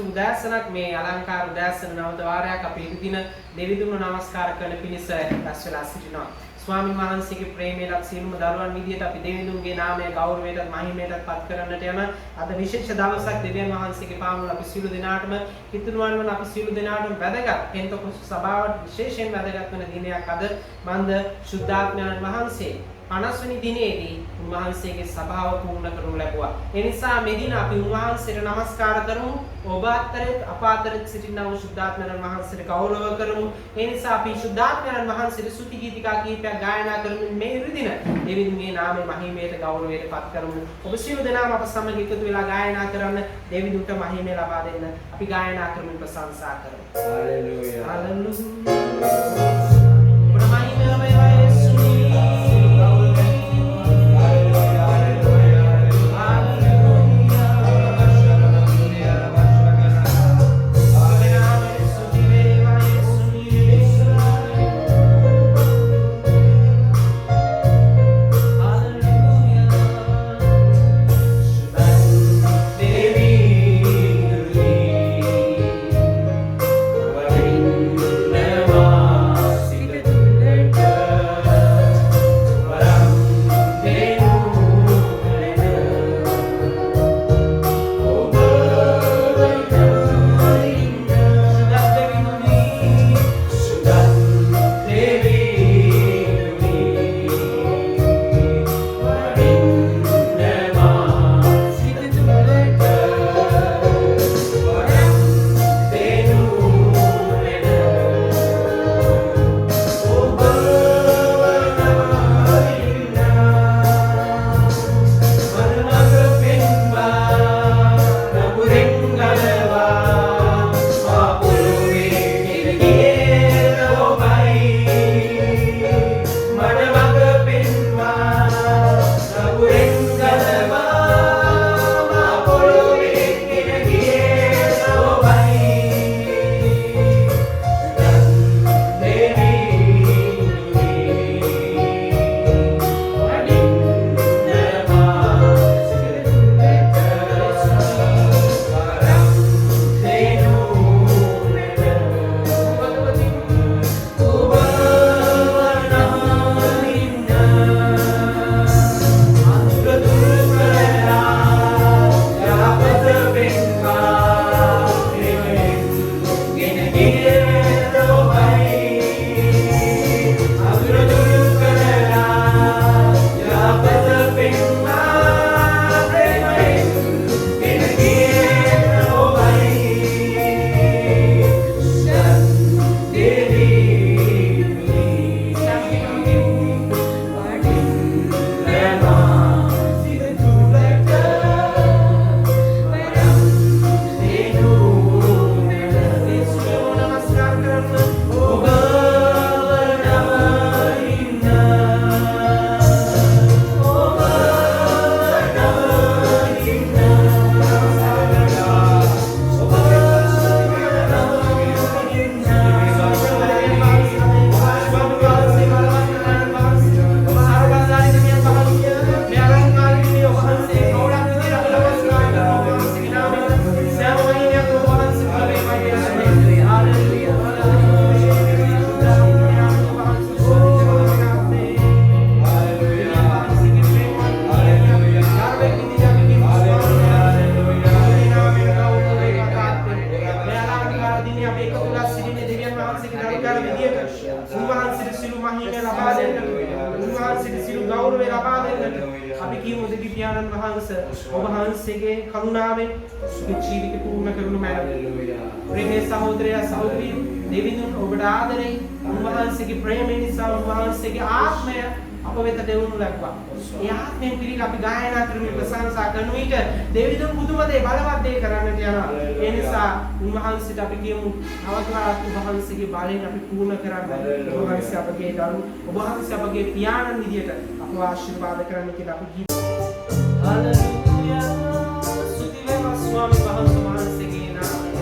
උදෑසනක් මේ අලංකාර උදෑසන නවත වාරයක් අපි ඉදින දෙවිඳුන්ව නමස්කාර කරන පිණිස රැස් වෙලා සිටිනවා. ස්වාමීන් වහන්සේගේ ප්‍රේමයට සියලුම දරුවන් විදියට අපි දෙවිඳුන්ගේ නාමය ගෞරවයට මහිමයට පත් කරන්නට යන අද විශේෂ දවසක් දෙවියන් වහන්සේගේ පාමුල අපි සියලු දෙනාටම හිතනුවන් වන අපි සියලු දෙනාටම වැදගත් පෙන්තකොස්තු සභාවට විශේෂයෙන් වැදගත් වෙන දිනයක් අද මන්ද ශුද්ධාත්මයන් වහන්සේ 50 වෙනි දිනේදී උන්වහන්සේගේ සභාව පූර්ණ කරනු ලැබුවා. ඒ නිසා මේ දින අපි උන්වහන්සේට නමස්කාර කරමු. ඔබ අතරේ අප අතරේ සිටිනා වූ ශුද්ධාත්මයන් වහන්සේට ගෞරව කරමු. ඒ නිසා අපි ශුද්ධාත්මයන් වහන්සේට ස්තුති ගීතිකා කීපයක් ගායනා කරමින් මේ දින දෙවිඳුන්ගේ නාමයේ මහිමයට ගෞරවයට පත් කරමු. ඔබ සියලු දෙනාම අප සමග එකතු වෙලා ගායනා කරන්න දෙවිඳුන්ට මහිමය ලබා දෙන්න. අපි ගායනා කරමින් ප්‍රශංසා කරමු. Hallelujah hallelujah. ආශිර්වාද කරන්න කියලා අපි කියනවා. හalleluya. ස්තුති වේවා ස්වාමීන් වහන්සේගේ නාමයෙන්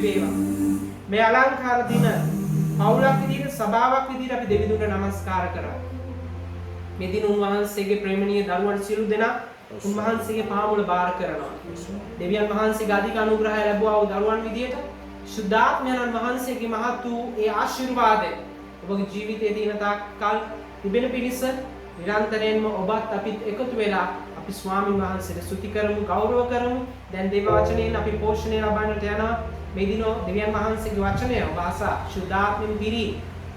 ස්තුති වේවා. මේ අලංකාර දින පවුලක් විදිහට සභාවක් විදිහට අපි දෙවිඳුන්ට නමස්කාර කරා. මේ දින උන්වහන්සේගේ ප්‍රේමණීය දරුවන් සියලු දෙනා උන්වහන්සේගේ පාමුල බාර කරනවා. දෙවියන් වහන්සේගේ අධික අනුග්‍රහය ලැබුවා වූ දරුවන් විදිහට සුද්ධාත්මයන් වහන්සේගේ මහත් වූ ඒ ආශිර්වාදය ඔබගේ ජීවිතයේ දින තාක්කල් තිබෙන පිණිස නිරන්තරයෙන්ම ඔබත් අපිත් එකතු වෙලා අපි ස්වාමීන් වහන්සේට ස්තුති කරමු, ගෞරව කරමු. දැන් දේව වචනයෙන් අපි පෝෂණය ලබන්නට යනවා. මේ දින දෙවියන් වහන්සේගේ වචනය ඔබ අසා සුද්ධාත්මෙන් පිරි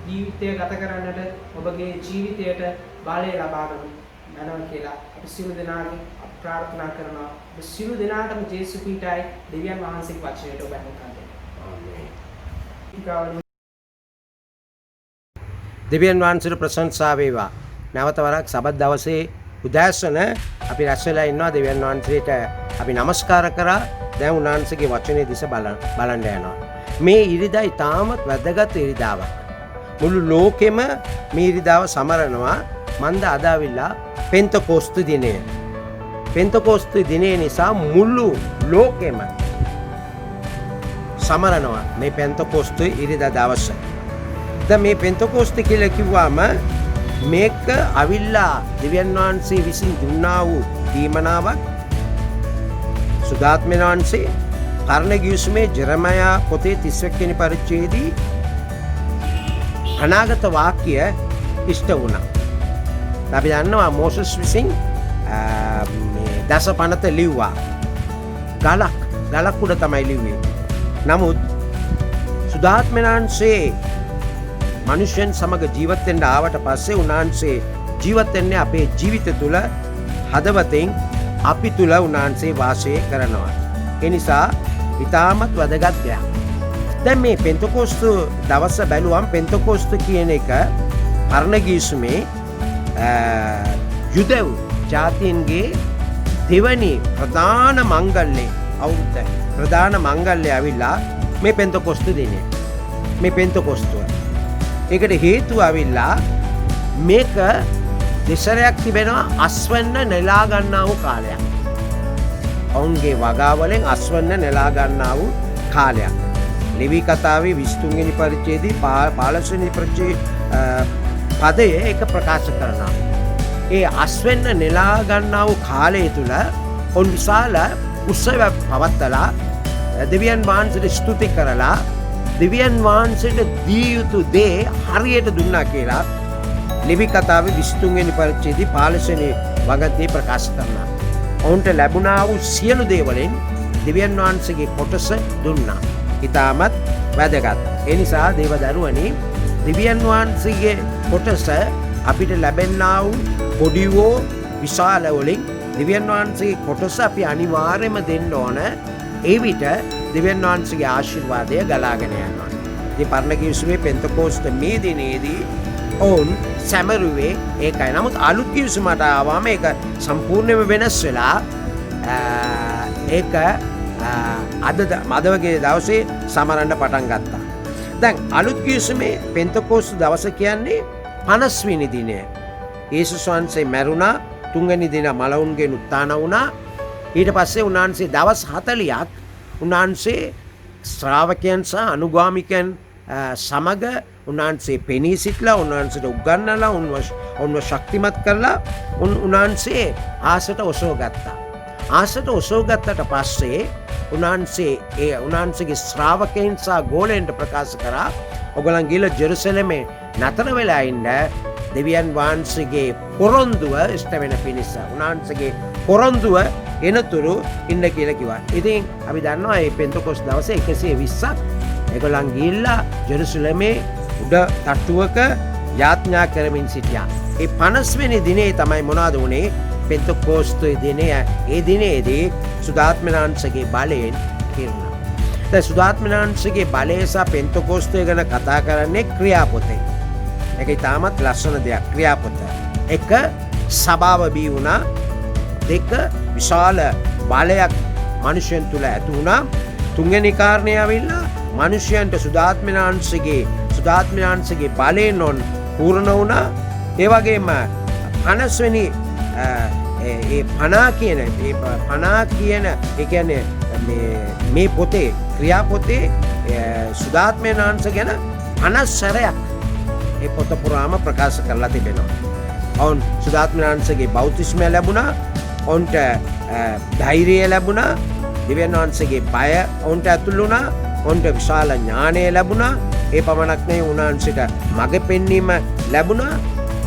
ජීවිතය ගත කරන්නට ඔබගේ ජීවිතයට බලය ලබා ගන්න මනෝ කියලා අපි සියලු දෙනාගේ ප්‍රාර්ථනා කරනවා. ඔබ සියලු දෙනාටම ජේසුස් පිටයි දෙවියන් වහන්සේගේ වචනයට ඔබ අනුකම්පා ආමේන්. දෙවියන් වහන්සේට ප්‍රශංසා වේවා. නැවත වරක් සබත් දවසේ උදෑසන අපි රැස් වෙලා ඉන්නවා. දෙවියන් වහන්සේට අපි নমස්කාර කරා. දැන් උන්වහන්සේගේ වචනේ දිස බලන්න යනවා. මේ ඉරිදා ඉතාමත් වැදගත් ඉරිදාවක්. මුළු ලෝකෙම මේ ඉරිදාව සමරනවා. මන්ද අදාවිලා පෙන්තකොස්තු දිනය. පෙන්තකොස්තු දිනය නිසා මුළු ලෝකෙම සමරනවා මේ පෙන්තකොස්තු ඉරිදා දවස. දැන් මේ පෙන්තකොස්තු කියලා කිව්වම මේක අවිල්ලා දෙවියන් වහන්සේ විසින් දුන්නා වූ දීමනාවක්. සුදාත්මයන් වහන්සේ කර්ණ ගිවිසුමේ ජෙරමයා පොතේ 31 වෙනි පරිච්ඡේදයේ අනාගත වාක්‍ය ඉෂ්ට වුණා. අපි දන්නවා මෝසස් විසින් මේ දස පනත ලිව්වා. ගලක් උඩ තමයි ලිව්වේ. නමුත් සුදාත්මයන් වහන්සේ මනුෂ්‍යයන් සමග ජීවත් වෙන්න ආවට පස්සේ උන්වහන්සේ ජීවත් වෙන්නේ අපේ ජීවිත තුළ හදවතෙන් අපි තුළ උන්වහන්සේ වාසය කරනවා. ඒ නිසා ඉතාමත් වැදගත් දෙයක්. දැන් මේ පෙන්තකොස්තු දවස බැලුවම් පෙන්තකොස්තු කියන එක කර්ණ ගිවිසුමේ යුදෙව් ජාතීන්ගේ දෙවනි ප්‍රධාන මංගල්‍යය අවුරුද්ද ප්‍රධාන මංගල්‍යය ඇවිල්ලා මේ පෙන්තකොස්තු දිනය. මේ පෙන්තකොස්තුව. ඒකට හේතුව ඇවිල්ලා මේක දෙසරයක් තිබෙනවා අස්වැන්න නෙලා ගන්නා වූ කාලයක්. ඔවුන්ගේ වගාවලෙන් අස්වැන්න නෙලා ගන්නා වූ කාලයක්. ලෙවි කතාවේ 23 වෙනි පරිච්ඡේදයේ 15 වෙනි පදය ඒක ප්‍රකාශ කරනවා. ඒ අස්වැන්න නෙලා ගන්නා වූ කාලය තුල ඔවුන් විශාල උත්සවයක් පවත්වලා දෙවියන් වහන්සේට ස්තුති කරලා දෙවියන් වහන්සේට දී යුතු දේ හරියට දුන්නා කියලා ලෙවි කතාවේ 23 වෙනි පරිච්ඡේදයේ 15 වෙනි වගන්තියේ ප්‍රකාශ කරනවා. ඔවුන්ට ලැබුණා වූ සියලු දේ වලින් දෙවියන් වහන්සේගේ කොටස දුන්නා. ඊටමත් වැදගත්. ඒ නිසා දේව දරුවනි දෙවියන් වහන්සේගේ කොටස අපිට ලැබෙනා වූ පොඩි හෝ විශාල වලින් දෙවියන් වහන්සේගේ කොටස අපි අනිවාර්යයෙන්ම දෙන්න ඕන. ඒ විට දෙවියන් වහන්සේගේ ආශිර්වාදය ගලාගෙන යනවා. ඉතින් පරණ ගිවිසුමේ පෙන්තකොස්ත මේ දිනේදී ඔවුන් සැමරුවේ ඒකයි. නමුත් අලුත් ගිවිසුමට ආවම ඒක සම්පූර්ණයෙන්ම වෙනස් වෙලා ඒක අද වගේ දවසේ සමරන්න පටන් ගත්තා. දැන් අලුත් ගිවිසුමේ පෙන්තකොස්ත දවස කියන්නේ 50 වෙනි දිනය. යේසුස් වහන්සේ මැරුණා. 3 වෙනි දින මලවුන්ගෙන් උත්ථාන වුණා. ඊට පස්සේ උන්වහන්සේ දවස් 40ක් උන්වහන්සේ ශ්‍රාවකයන් සහ අනුගාමිකයන් සමග උන්වහන්සේ පෙනී සිටලා උන්වහන්සේට උගන්වලා උන්ව ශක්තිමත් කරලා උන්වහන්සේ ආසට ඔසව ගත්තා. ආසට ඔසව ගත්තට පස්සේ උන්වහන්සේගේ ශ්‍රාවකයන් සහ ගෝලයන්ට ප්‍රකාශ කරා ඔයගොල්ලන් ගිහලා ජෙරුසලමේ නතර වෙලා ඉන්න දෙවියන් වහන්සේගේ පොරොන්දුව ඉෂ්ට වෙන පිණිස උන්වහන්සේගේ පොරොන්දුව එනතුරු ඉන්න කියලා කිව්වා. ඉතින් අපි දන්නවා මේ පෙන්තකොස් දවසේ 120ක් ඒගොල්ලන් ගිහිල්ලා ජෙරුසලමේ උඩ තට්ටුවක යාඥා කරමින් සිටියා. ඒ 50 වෙනි දිනේ තමයි මොනවද වුනේ? පෙන්තකොස්තු දිනය. ඒ දිනේදී සුදාත්මනාංශගේ බලයෙන් කිරුණා. දැන් සුදාත්මනාංශගේ බලය සහ පෙන්තකොස්තු ගැන කතා කරන්නේ ක්‍රියාපොතේ. ඒක ඉතාමත් ලස්සන දෙයක්. ක්‍රියාපොත. එක සභාව බිහි වුණා. දෙක විශාල බලයක් මනුෂ්‍යයන් තුළ ඇති වුණා. තුන්වෙනි කාරණය ඇවිල්ලා මනුෂ්‍යයන්ට සුදාත්මනාංශගේ බලයෙන් පූර්ණ වුණා. ඒ වගේම 50 වෙනි ඒ 50 කියන ඒ කියන්නේ මේ පොතේ ක්‍රියාපොතේ සුදාත්මයන් වහන්සේ ගැන 50 සැරයක් ඒ පොත පුරාම ප්‍රකාශ කරලා තිබෙනවා. ඔවුන් සුදාත්මයන් වහන්සේගේ බෞතිස්මය ලැබුණා. ඔවුන්ට ධෛර්යය ලැබුණා. දෙවියන් වහන්සේගේ බය ඔවුන්ට ඇතුල් වුණා. ඔවුන්ට විශාල ඥානය ලැබුණා. ඒ පමණක් නෙවෙයි උන්වහන්සේට මඟ පෙන්වීම ලැබුණා.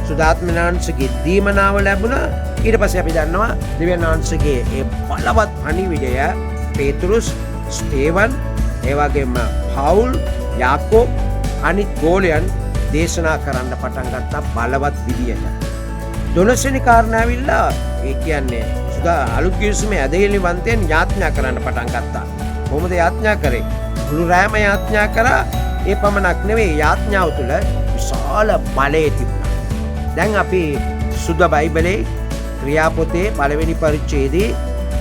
සුදාත්මයන් වහන්සේගේ දීමනාව ලැබුණා. ඊට පස්සේ අපි දන්නවා දෙවියන් වහන්සේගේ ඒ බලවත් පණිවිඩය පේතුරුස්, ස්තේවන්, ඒ වගේම පවුල්, යාකෝබ් අනිත් ගෝලයන් දේශනා කරන්න පටන් ගත්තා බලවත් විදියට. 12 වෙනි කාරණා ඇවිල්ලා ඒ කියන්නේ අලුත් ගිවිසුමේ ඇදහිලි වන්තයන් යාඥා කරන්න පටන් ගත්තා. කොහොමද යාඥා කරේ? මුළු රෑම යාඥා කරා. ඒ පමණක් නෙවෙයි යාඥාව තුළ විශාල බලය තිබුණා. දැන් අපි සුද්ධ බයිබලයේ ක්‍රියාපොතේ පළවෙනි පරිච්ඡේදයේ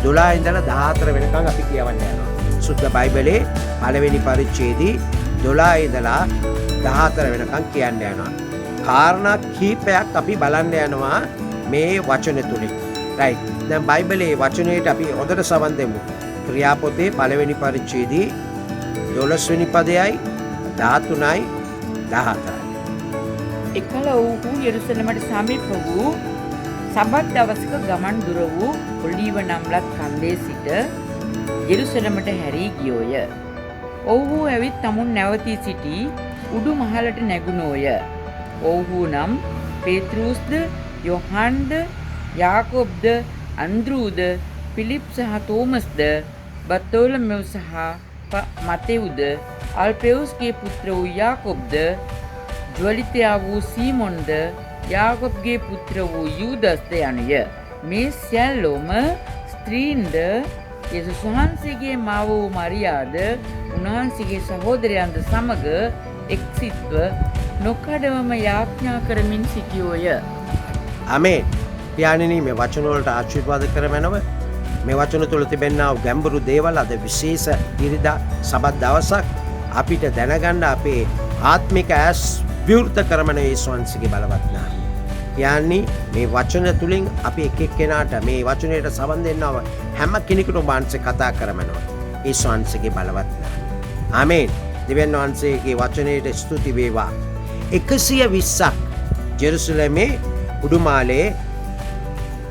12 ඉඳලා 14 වෙනකන් අපි කියවන්න යනවා. සුද්ධ බයිබලයේ පළවෙනි පරිච්ඡේදයේ 12 ඉඳලා 14 වෙනකන් කියන්න යනවා. කාරණා කීපයක් අපි බලන්න යනවා මේ වචන තුලින්. රයිට්. දැන් බයිබලයේ වචනයට අපි හොඳට සවන් දෙමු. ක්‍රියාපොතේ පළවෙනි පරිච්ඡේදයේ 12 වෙනි පදයයි 13යි 14යි. එකල ඔවුහු යෙරුසලමට සමීප වූ සබත් දවසක ගමන් දුර වූ ඔලීව නම්ලත් කන්දේ සිට යෙරුසලමට හැරී ගියෝය. ඔවුහු ඇවිත් තමුන් නැවතී සිටි උඩු මහලට නැගුණෝය. ඔවුහු නම් පේත්‍රුස්ද, යොහන්ද, යාකොබ්ද, අන්ද්‍රූද, පිලිප් සහ තෝමස්ද, බර්තෝලොමෙව් සහ මතෙව්ද, අල්පෙවුස්ගේ පුත්‍ර වූ යාකොබ්ද, ජ්වලිතයා වූ සීමොන්ද, යාකොබ්ගේ පුත්‍ර වූ යූදස්ද යනුය. මේ සියල්ලෝම ස්ත්‍රීන්ද, යේසුස් වහන්සේගේ මාව වූ මරියාද, උන්වහන්සේගේ සහෝදරයන්ද සමග එක්සිත්ව නොකඩවම යාඥා කරමින් සිටියෝය. ආමේන්. පියාණෙනි, මේ වචන වලට ආශිර්වාද කරමනව. මේ වචන තුල තිබෙනා ගැඹුරු දේවල් අද විශේෂ ඉරිදා සබත් දවසක් අපිට දැනගන්න අපේ ආත්මික ඇස් විවෘත කරමන යේසුස් වහන්සේගේ බලවත් නාමය. යන්නේ මේ වචන තුලින් අපි එක එක්කෙනාට මේ වචනයට සවන් දෙන්නව හැම කෙනෙකුටම වහන්සේ කතා කරමනවා. යේසුස් වහන්සේගේ බලවත් නාමය. ආමේන්. දෙවියන් වහන්සේගේ වචනයට ස්තුති වේවා. 120ක් ජෙරුසලමේ උඩුමාලේ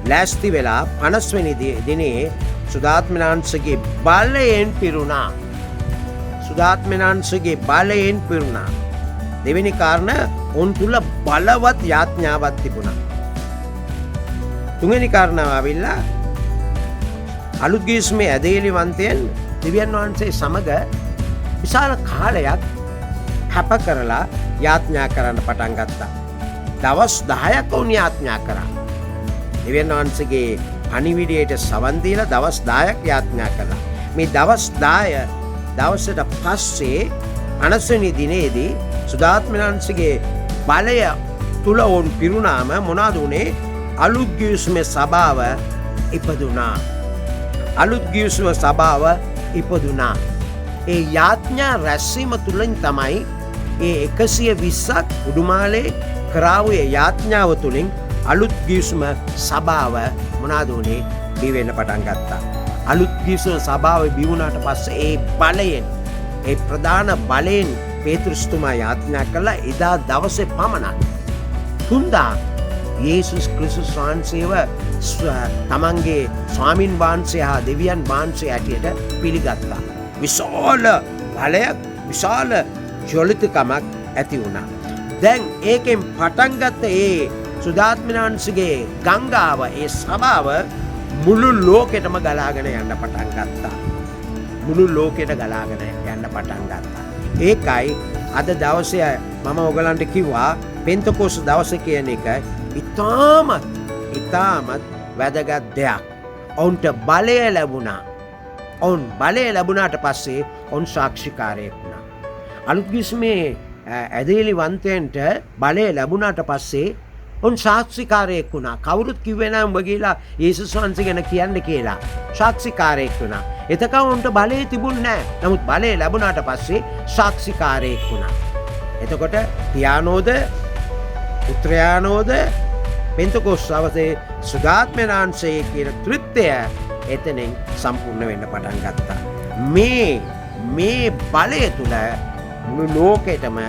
ලෑස්ති වෙලා 50 වෙනි දිනේ සුදාත්මනාංශගේ බලයෙන් පිරුණා. සුදාත්මනාංශගේ බලයෙන් පිරුණා. දෙවෙනි කාරණා උන් තුල බලවත් යාඥාවක් තිබුණා. තුන්වෙනි කාරණාව ආවිල්ලා අලුත් ගිවිසුමේ ඇදහිලි වන්තයන් දෙවියන් වහන්සේ සමග විශාල කාලයක් කැප කරලා යාඥා කරන්න පටන් ගත්තා. දවස් 10ක් උන් යාඥා කරා. දෙවියන් වහන්සේගේ පණිවිඩයට සවන් දීලා දවස් 10ක් යාඥා කළා. මේ දවස් 10 දවසට පස්සේ 50 වෙනි දිනේදී සුදාත්මයන්සේගේ බලය තුල වුන් පිරුණාම මොනවද උනේ? අලුත් ගිවිසුමේ සභාව ඉපදුනා. අලුත් ගිවිසුම සභාව ඉපදුනා. ඒ යාඥා රැස්වීම තුලින් තමයි ඒ 120ක් උඩුමාලේ කරාවු ඒ යාඥාව තුලින් අලුත් ගිවිසුම සභාව මොනවද උනේ? බිහි වෙන්න පටන් ගත්තා. අලුත් ගිවිසුම සභාව බිහි වුණාට පස්සේ ඒ බලයෙන් ඒ ප්‍රධාන බලයෙන් පේතෘස්තුමා යාඥා කළා එදා දවසේ පමණක් 3000 යේසුස් ක්‍රිස්තුස් වහන්සේව තමන්ගේ ස්වාමින් වහන්සේ හා දෙවියන් වහන්සේ හැටියට පිළිගත්තා. විශාල බලයක්, විශාල ජොලිතකමක් ඇති වුණා. දැන් ඒකෙන් පටන් ගත්ත ඒ සුදාත්මනාංශගේ ගංගාව, ඒ සභාව මුළු ලෝකෙටම ගලාගෙන යන්න පටන් ගත්තා. මුළු ලෝකෙට ගලාගෙන යන්න පටන් ගත්තා. ඒකයි අද දවසේ මම ඔයගලන්ට කිව්වා පෙන්තකොස් දවස කියන එක ඉතාමත් වැදගත් දෙයක්. ඔවුන්ට බලය ලැබුණා. ඔවුන් බලය ලැබුණාට පස්සේ ඔවුන් සාක්ෂිකාරයෙක් වුණා. අලුත් ගිවිසුමේ ඇදහිලි වන්තයන්ට බලය ලැබුණාට පස්සේ ඔවුන් සාක්ෂිකාරයෙක් වුණා. කවුරුත් කිව්වේ නැහැ උඹ ගිහලා යේසුස් වහන්සේ ගැන කියන්න කියලා. සාක්ෂිකාරයෙක් වුණා. එතකම් උන්ට බලය තිබුණේ නැහැ. නමුත් බලය ලැබුණාට පස්සේ සාක්ෂිකාරයෙක් වුණා. එතකොට පියානෝද පුත්‍රයානෝද පෙන්තකොස් දවසේ සුදාත්මනාංශයේ කියන ත්‍රිත්වය එතනින් සම්පූර්ණ වෙන්න පටන් ගත්තා. මේ බලය තුළ මුළු ලෝකෙටම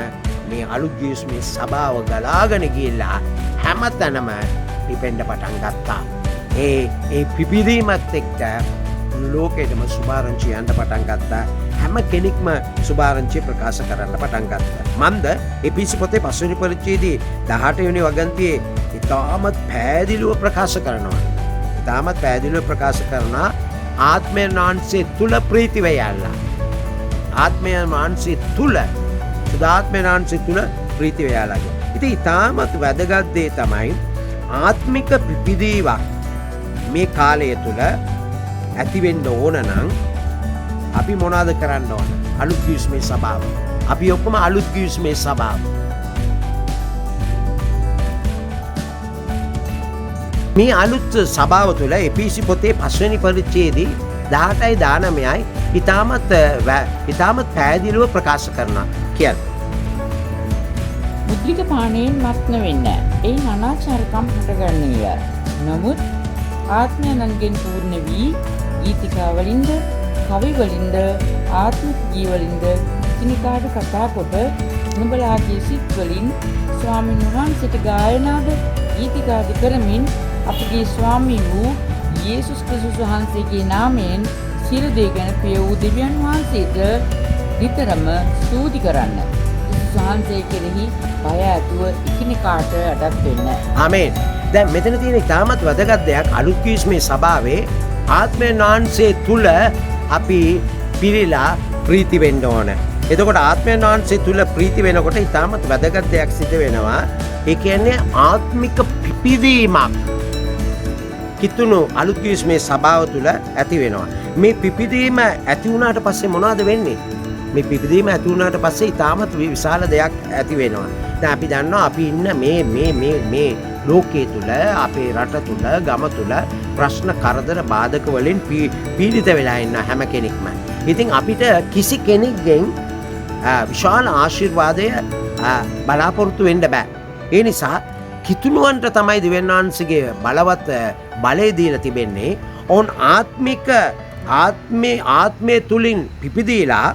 මේ අලුත් ගිවිසුමේ සභාව ගලාගෙන ගිහිල්ලා හැමතැනම පිපෙන්න පටන් ගත්තා. ඒ පිපිදීමත් එක්ක මුළු ලෝකෙටම සුභාරංචි යන්න පටන් ගත්තා. හැම කෙනෙක්ම සුභාරංචි ප්‍රකාශ කරන්න පටන් ගත්තා. මන්ද එපිසි පොතේ 5 වෙනි පරිච්ඡේදයේ 18 වෙනි වගන්තියේ ඉතාමත් පැහැදිලිව ප්‍රකාශ කරනවා. ඉතාමත් පැහැදිලිව ප්‍රකාශ කරනවා ආත්මයන් වහන්සේ තුල ප්‍රීති වේයල්ලා. ආත්මයන් වහන්සේ තුල සුදාත්මයන් වහන්සේ තුල ප්‍රීති වේයල්ලා. ඉතින් ඉතාමත් වැදගත් දේ තමයි ආත්මික පිපිදීමක් මේ කාලය තුල ඇති වෙන්න ඕන නම් අපි මොනවද කරන්න ඕන? අලුත් ගිවිසුමේ සභාව. අපි ඔක්කොම අලුත් ගිවිසුමේ සභාව. මේ අලුත් සභාව තුළ එපිසි පොතේ 5 වෙනි පරිච්ඡේදයේ 18යි 19යි ඉතාමත් පැහැදිලිව ප්‍රකාශ කරනවා කියන්නේ. මුද්‍රික පානයෙන් මත් නොවෙන්න. එයින් අනාචාරකම් හටගන්නේය. නමුත් ආත්මයන්ගෙන් පූර්ණ වී ගීතිකාවලින්ද, කවිවලින්ද, ආත්මික ගීවලින්ද කිනිකාට කතා කොට නුඹලාගේ සිත්වලින් ස්වාමීන් වහන්සේට ගායනාද ගීතිකාද කරමින් අපගේ ස්වාමී වූ යේසුස් ක්‍රිස්තුස් වහන්සේගේ නාමයෙන් සියලු දේ ගැන ප්‍රිය වූ දෙවියන් වහන්සේට නිතරම ස්තුති කරන්න. යේසුස් වහන්සේ කෙරෙහි බය ඇතුව එකිනෙකාට අඩක් වෙන්න. ආමේන්. දැන් මෙතන තියෙන ඉතාමත් වැදගත් දෙයක් අලුත් ගිවිසුමේ සභාවේ ආත්මයන් වහන්සේ තුල අපි පිරීලා ප්‍රීති වෙන්න ඕන. එතකොට ආත්මයන් වහන්සේ තුල ප්‍රීති වෙනකොට ඉතාමත් වැදගත් දෙයක් සිදු වෙනවා. ඒ කියන්නේ ආත්මික පිපිදීමක් කිතුණු අලුත් ගිවිසුමේ සභාව තුල ඇති වෙනවා. මේ පිපිදීම ඇති වුණාට පස්සේ මොනවද වෙන්නේ? මේ පිපිදීම ඇති වුණාට පස්සේ ඉතාමත් විශාල දෙයක් ඇති වෙනවා. දැන් අපි දන්නවා අපි ඉන්න මේ ලෝකයේ තුල අපේ රට තුල ගම තුල ප්‍රශ්න කරදර බාධක වලින් පීඩිත වෙලා ඉන්න හැම කෙනෙක්ම. ඉතින් අපිට කිසි කෙනෙක්ගෙන් විශාල ආශිර්වාදය බලාපොරොත්තු වෙන්න බෑ. ඒ නිසා කිතුණුවන්ට තමයි දෙවියන් වහන්සේගේ බලවත් බලය දීලා තිබෙන්නේ. ඔවුන් ආත්මය තුලින් පිපිදීලා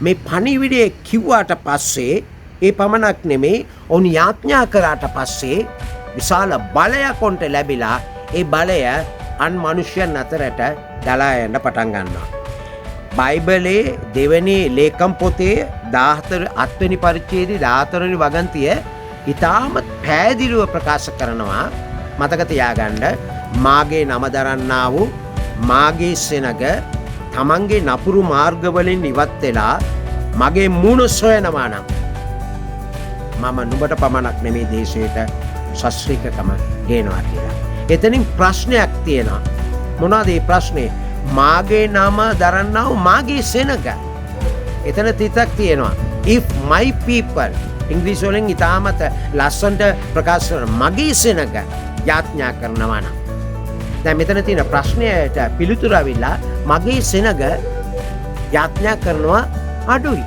මේ පණිවිඩය කිව්වාට පස්සේ ඒ පමණක් නෙමේ ඔවුන් යාඥා කරාට පස්සේ විශාල බලයක් ඔවුන්ට ලැබිලා ඒ බලය අන් මනුෂ්‍යයන් අතරට ගලා යන්න පටන් ගන්නවා. බයිබලයේ දෙවැනි ලේකම් පොතේ 14 වෙනි පරිච්ඡේදයේ 14 වෙනි වගන්තිය ඉතාමත් පැහැදිලිව ප්‍රකාශ කරනවා. මතක තියාගන්න මාගේ නම දරන්නා වූ මාගේ සෙනග තමන්ගේ නපුරු මාර්ගවලින් ඉවත් වෙලා මගේ මුණ සොයනවා නම් මම නුඹට පමණක් නෙමේ දේශයට ශාස්ත්‍රීයකම ගේනවා කියලා. එතනින් ප්‍රශ්නයක් තියෙනවා. මොනවද ඒ ප්‍රශ්නේ? මාගේ නම දරන්නා වූ මාගේ සෙනග. එතන තිතක් තියෙනවා. If my people ඉංග්‍රීසි වලින් ඉතාමත් ලස්සනට ප්‍රකාශ කරන මගේ සෙනග යාඥා කරනවා නම්. දැන් මෙතන තියෙන ප්‍රශ්නයට පිළිතුර අවිලා මගේ සෙනග යාඥා කරනවා අඩුයි.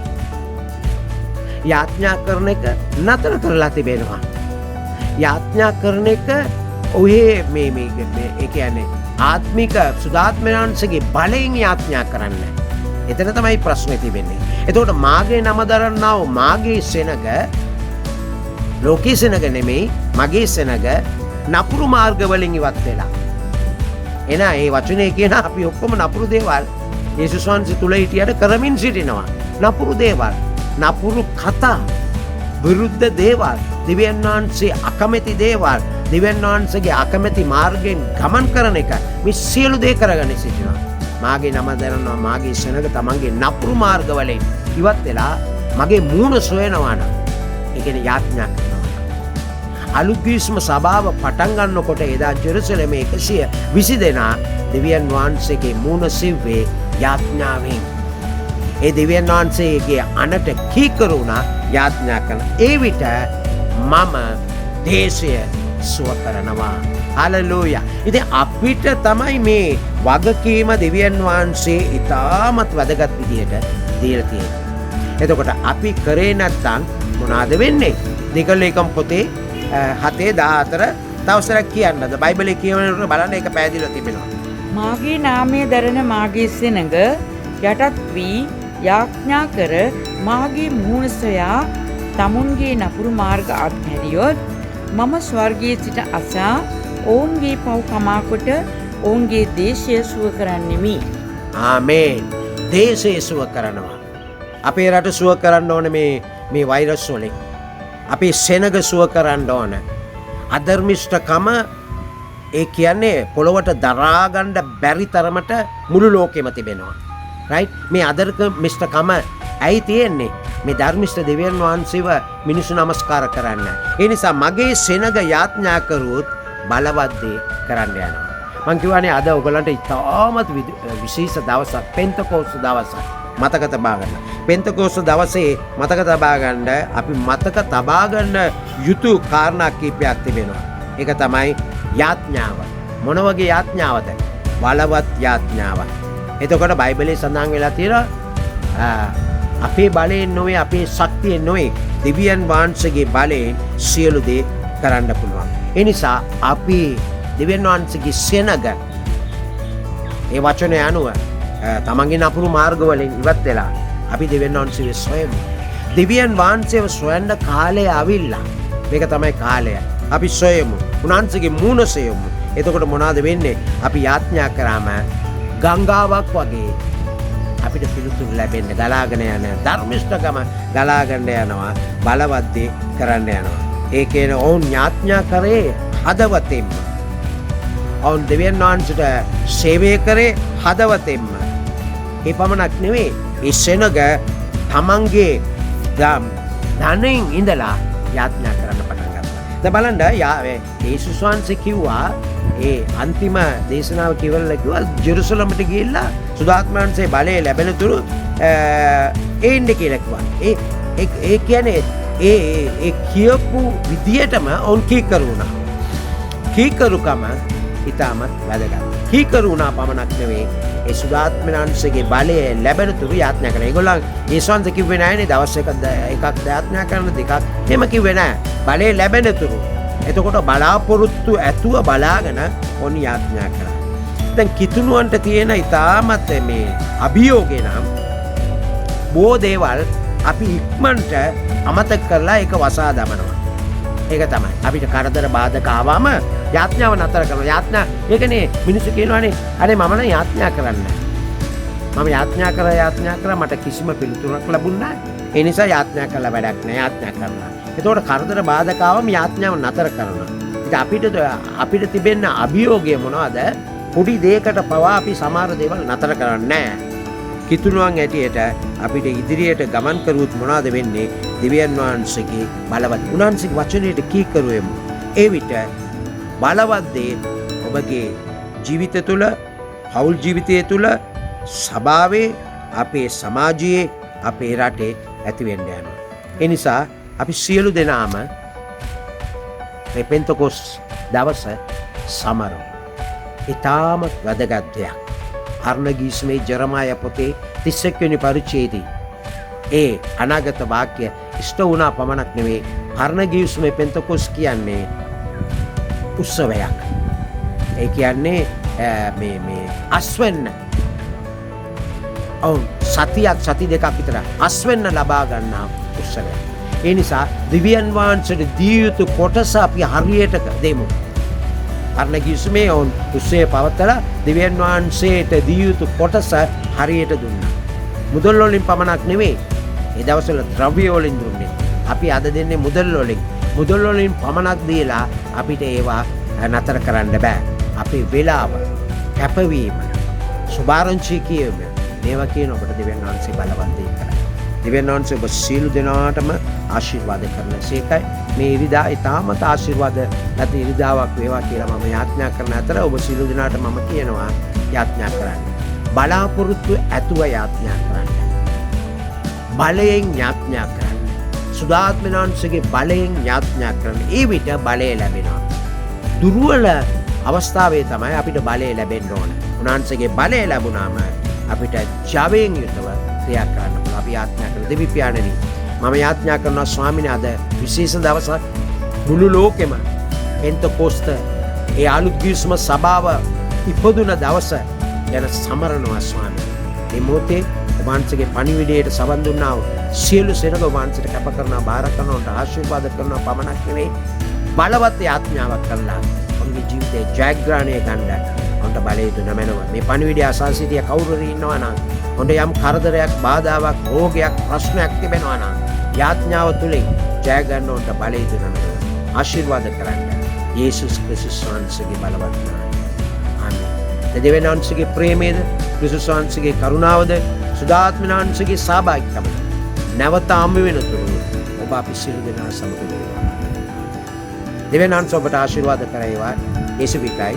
යාඥා කරන එක නතර කරලා තිබෙනවා. යාඥා කරන එක ඔහේ මේ ඒ කියන්නේ ආත්මික සුදාත්මයන්සේගේ බලයෙන් යාඥා කරන්න. එතන තමයි ප්‍රශ්නේ තිබෙන්නේ. එතකොට මාගේ නම දරන්නා වූ මාගේ සෙනග ලෝකේ සෙනග නෙමෙයි මගේ සෙනග නපුරු මාර්ග වලින් ඉවත් වෙලා. එන ඒ වචනේ කියන අපි ඔක්කොම නපුරු දේවල් යේසුස් වහන්සේ තුල හිටියට කරමින් සිටිනවා. නපුරු දේවල්, නපුරු කතා, විරුද්ධ දේවල්, දෙවියන් වහන්සේ අකමැති දේවල්, දෙවියන් වහන්සේගේ අකමැති මාර්ගයෙන් ගමන් කරන එක මේ සියලු දේ කරගෙන සිටිනවා. මාගේ නම දරනවා මාගේ සෙනග තමන්ගේ නපුරු මාර්ග වලින් ඉවත් වෙලා මගේ මූණ සොයනවා නම් ඒ කියන්නේ යාඥා කරනවා. අලුත් ගිවිසුම සභාව පටන් ගන්නකොට එදා ජෙරුසලමේ 120 දෙනා දෙවියන් වහන්සේගේ මූණ සිව්වේ යාඥාවෙන්. ඒ දෙවියන් වහන්සේගේ අනට කීකරුණා යාඥා කරන. ඒ විට මම දේශය සුව කරනවා. හලෙලූයා. ඉතින් අපිට තමයි මේ වගකීම දෙවියන් වහන්සේ ඉතාමත් වැදගත් විදියට දීලා තියෙන්නේ. එතකොට අපි කරේ නැත්නම් මොනවාද වෙන්නේ? දෙකලේකම් පොතේ 7:14 තවසරක් කියන්නද? බයිබලයේ කියවනකොට බලන්න ඒක පැහැදිලිව තිබෙනවා. මාගේ නාමය දරන මාගේ සෙනඟ යටත් වී යාඥා කර මාගේ මුහුණ සොයා තමුන්ගේ නපුරු මාර්ග අත්හැරියොත් මම ස්වර්ගයේ සිට අසා ඔවුන්ගේ පව් කමාකොට ඔවුන්ගේ දේශය සුව කරන්නෙමි. ආමේන්. දේශය සුව කරනවා. අපේ රට සුව කරන්න ඕන මේ වෛරස් වලින්. අපේ සෙනග සුව කරන්න ඕන. අධර්මිෂ්ඨකම ඒ කියන්නේ පොළොවට දරාගන්න බැරි තරමට මුළු ලෝකෙම තිබෙනවා. රයිට්? මේ අධර්මිෂ්ඨකම ඇයි තියෙන්නේ? මේ ධර්මිෂ්ඨ දෙවියන් වහන්සේව මිනිස්සු නමස්කාර කරන්න. ඒ නිසා මගේ සෙනග යාඥා කරුවොත් බලවත් දේ කරන්න යනවා. මං කියවනේ අද ඔයගලන්ට ඉතාමත් විශේෂ දවසක් පෙන්තකෝස්ත දවසක් මතක තබා ගන්න. පෙන්තකෝස්ත දවසේ මතක තබා ගන්න අපි මතක තබා ගන්න යුතු කාරණා කීපයක් තිබෙනවා. ඒක තමයි යාඥාව. මොන වගේ යාඥාවද? බලවත් යාඥාව. එතකොට බයිබලයේ සඳහන් වෙලා තියෙනවා අපේ බලයෙන් නොවේ අපේ ශක්තියෙන් නොවේ දෙවියන් වහන්සේගේ බලයෙන් සියලු දේ කරන්න පුළුවන්. ඒ නිසා අපි දෙවියන් වහන්සේගේ සෙනග ඒ වචනය අනුව තමන්ගේ නපුරු මාර්ගවලින් ඉවත් වෙලා අපි දෙවියන් වහන්සේව සොයමු. දෙවියන් වහන්සේව සොයන්න කාලය අවිල්ලා. මේක තමයි කාලය. අපි සොයමු. උන්වහන්සේගේ මූණ සොයමු. එතකොට මොනවද වෙන්නේ? අපි යාඥා කරාම ගංගාවක් වගේ අපිට පිළිතුරු ලැබෙන්න ගලාගෙන යන ධර්මිෂ්ඨකම ගලාගෙන යනවා. බලවත් දේ කරන්න යනවා. ඒ කියන්නේ ඔවුන් යාඥා කරේ හදවතින්ම. ඔවුන් දෙවියන් වහන්සේට සේවය කරේ හදවතින්ම. ඒ පමණක් නෙවෙයි. ඒ සෙනග තමන්ගේ ධනෙන් ඉඳලා යාඥා කරන්න පටන් ගත්තා. දැන් බලන්න යේසුස් වහන්සේ කිව්වා ඒ අන්තිම දේශනාව කිව්වලා කිව්වා ජෙරුසලමට ගිහිල්ලා සුදාත්මයන්සේ බලය ලැබෙන තුරු ඉන්න කියලා කිව්වා. ඒ කියන්නේ ඒ කියපු විදියටම ඔවුන් කීකරු වුණා. කීකරුකම ඉතාමත් වැදගත්. කීකරු වුණා පමණක් නෙවෙයි ඒ සුදාත්මයන්සේගේ බලය ලැබෙන තුරු යාඥා කරා. ඒගොල්ලෝ යේසුස් කිව්වේ නෑනේ දවස් එකක් යාඥා කරන දෙකක්. එහෙම කිව්වේ නෑ. බලය ලැබෙන තුරු. එතකොට බලාපොරොත්තු ඇතුව බලාගෙන ඔන්න යාඥා කරා. දැන් කිතුණුවන්ට තියෙන ඉතාමත් මේ අභියෝගේ නම් බොහෝ දේවල් අපි ඉක්මනට අමතක කරලා ඒක වසා දමනවා. ඒක තමයි. අපිට කරදර බාධක ආවම යාඥාව නතර කරනවා. යාඥා ඒකනේ මිනිස්සු කියනවානේ අනේ මම නම් යාඥා කරන්නේ නැහැ. මම යාඥා කරා මට කිසිම පිළිතුරක් ලැබුණේ නැහැ. ඒ නිසා යාඥා කළා වැඩක් නැහැ. යාඥා කරනවා. එතකොට කරදර බාධක ආවම යාඥාව නතර කරනවා. ඉතින් අපිට තිබෙන අභියෝගය මොනවද? පොඩි දෙයකට පවා අපි සමහර දේවල් නතර කරන්නේ නැහැ. කිතුණුවන් ඇටියට අපිට ඉදිරියට ගමන් කරුවොත් මොනවද වෙන්නේ? දෙවියන් වහන්සේගේ බලවත් උන්වහන්සේගේ වචනයට කීකරු වෙමු. ඒ විට බලවත් දේ ඔබගේ ජීවිතය තුළ, පෞල් ජීවිතය තුළ, සභාවේ, අපේ සමාජයේ, අපේ රටේ ඇති වෙන්න යනවා. ඒ නිසා අපි සියලු දෙනාම මේ පෙන්තකොස් දවස සමරමු. ඉතාමත් වැදගත් දෙයක්. අර්ණගීස්මේ ජෙරමායා පොතේ 31 වෙනි පරිච්ඡේදයේ ඒ අනාගත වාක්‍ය ඉෂ්ට වුණා පමණක් නෙවෙයි අර්ණගීස්මේ පෙන්තකොස් කියන්නේ උත්සවයක්. ඒ කියන්නේ මේ අස්වෙන්න සති දෙකක් විතර අස්වෙන්න ලබා ගන්නා උත්සවයක්. ඒ නිසා දිව්‍යන් වහන්සේට දිය යුතු කොටස අපි හරියට දෙමු. අර්ණගීස්මේ ඔවුන් උත්සවය පවත්වලා දිව්‍යන් වහන්සේට දිය යුතු කොටස හරියට දුන්නා. මුදල් වලින් පමණක් නෙවෙයි. ඒ දවස්වල ද්‍රව්‍ය වලින් දුන්නේ. අපි අද දෙන්නේ මුදල් වලින්. මුදල් වලින් පමණක් දීලා අපිට ඒවා නතර කරන්න බෑ. අපේ වෙලාව, කැපවීම, සුභාරංචි කියීම මේවා කියන ඔබට දෙවියන් වහන්සේ බලවත් දේ කරා. දෙවියන් වහන්සේ ඔබ සියලු දෙනාටම ආශිර්වාද කරන සේකයි. මේ ඉරිදා ඉතාමත් ආශිර්වාද නැති ඉරිදාවක් වේවා කියලා මම යාඥා කරන අතර ඔබ සියලු දෙනාට මම කියනවා යාඥා කරන්න. බලාපොරොත්තු ඇතුව යාඥා කරන්න. බලයෙන් යාඥා කරන්න. සුදාත්මයන්සේගේ බලයෙන් යාඥා කරන්න. ඒ විට බලය ලැබෙනවා. දුර්වල අවස්ථාවේ තමයි අපිට බලය ලැබෙන්න ඕන. උන්වහන්සේගේ බලය ලැබුණාම අපිට ජවයෙන් යුතුව ක්‍රියා කරන්න පුළුවන්. අපි යාඥා කරන දෙවි පියාණනි මම යාඥා කරනවා ස්වාමීනි අද විශේෂ දවසක් මුළු ලෝකෙම පෙන්තකොස්ත ඒ අලුත් ගිවිසුම සභාව ඉපදුන දවස ගැන සමරනවා ස්වාමීනි. මේ මොහොතේ ඔබ වහන්සේගේ පණිවිඩයට සවන් දුන්නා වූ සියලු සෙනඟ ඔබ වහන්සේට කැප කරනවා, බාර කරනවා, ඔබට ආශිර්වාද කරනවා පමණක් නෙවෙයි, බලවත් යාඥාවක් කරලා ඔබගේ ජීවිතේ ජයග්‍රහණය ගන්න ඔබට බලය දුන මැනව. මේ පණිවිඩය අසා සිටිය කවුරු හරි ඉන්නවා නම්, ඔබට යම් කරදරයක්, බාධාවක්, රෝගයක්, ප්‍රශ්නයක් තිබෙනවා නම්, යාඥාව තුලින් ජය ගන්න ඔබට බලය දුන මැනව. ආශිර්වාද කරන්න යේසුස් ක්‍රිස්තුස් වහන්සේගේ බලවත් නාමයෙන්. ආමේන්. දෙවියන් වහන්සේගේ ප්‍රේමයද, ක්‍රිස්තුස් වහන්සේගේ කරුණාවද, සුදාත්ම වහන්සේගේ සහභාගීකම නැවත හමු වෙනතුරු ඔබ අපි සියලු දෙනා සමග වේවා. දෙවියන් වහන්සේ ඔබට ආශිර්වාද කරේවා. යේසු විකයි.